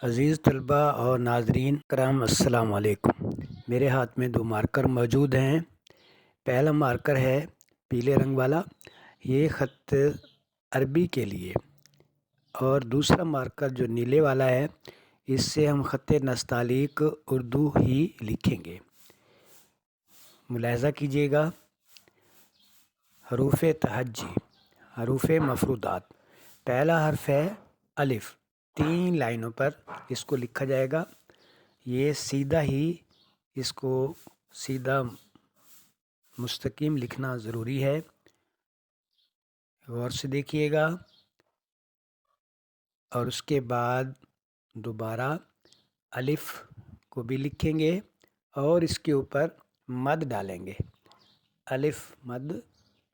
عزیز طلبہ اور ناظرین کرام السلام علیکم۔ میرے ہاتھ میں دو مارکر موجود ہیں۔ پہلا مارکر ہے پیلے رنگ والا، یہ خط عربی کے لیے، اور دوسرا مارکر جو نیلے والا ہے، اس سے ہم خط نستعلیق اردو ہی لکھیں گے۔ ملاحظہ کیجیے گا، حروف تہجی، حروف مفروضات۔ پہلا حرف ہے الف، 3 لائنوں پر اس کو لکھا جائے گا۔ یہ سیدھا ہی اس کو سیدھا مستقیم لکھنا ضروری ہے، غور سے دیکھیے گا۔ اور اس کے بعد دوبارہ الف کو بھی لکھیں گے اور اس کے اوپر مد ڈالیں گے، الف مد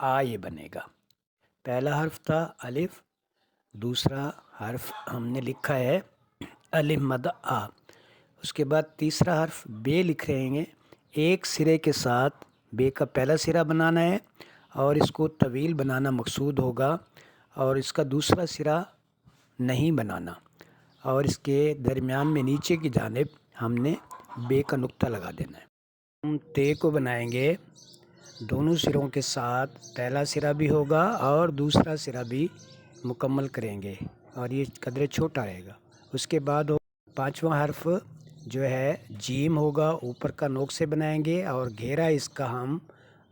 آ یہ بنے گا۔ پہلا حرف تھا الف، دوسرا حرف ہم نے لکھا ہے الف مد آ۔ اس کے بعد تیسرا حرف بے لکھ رہے ہیں، ایک سرے کے ساتھ بے کا پہلا سرا بنانا ہے اور اس کو طویل بنانا مقصود ہوگا، اور اس کا دوسرا سرا نہیں بنانا، اور اس کے درمیان میں نیچے کی جانب ہم نے بے کا نقطہ لگا دینا ہے۔ ہم تے کو بنائیں گے، دونوں سروں کے ساتھ پہلا سرا بھی ہوگا اور دوسرا سرا بھی مکمل کریں گے، اور یہ قدرے چھوٹا رہے گا۔ اس کے بعد پانچواں حرف جو ہے جیم ہوگا، اوپر کا نوک سے بنائیں گے اور گھیرا اس کا ہم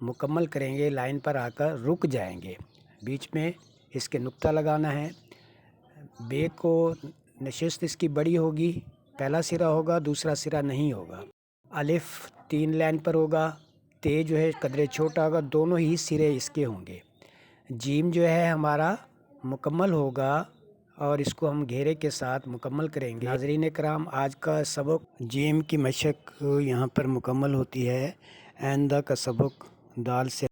مکمل کریں گے، لائن پر آ کر رک جائیں گے، بیچ میں اس کے نقطہ لگانا ہے۔ بے کو نشست اس کی بڑی ہوگی، پہلا سرا ہوگا دوسرا سرا نہیں ہوگا۔ الف 3 لائن پر ہوگا، تے جو ہے قدرے چھوٹا ہوگا، دونوں ہی سرے اس کے ہوں گے۔ جیم جو ہے ہمارا مکمل ہوگا اور اس کو ہم گھیرے کے ساتھ مکمل کریں گے۔ ناظرین کرام، آج کا سبق جیم کی مشق یہاں پر مکمل ہوتی ہے۔ آئندہ کا سبق دال سے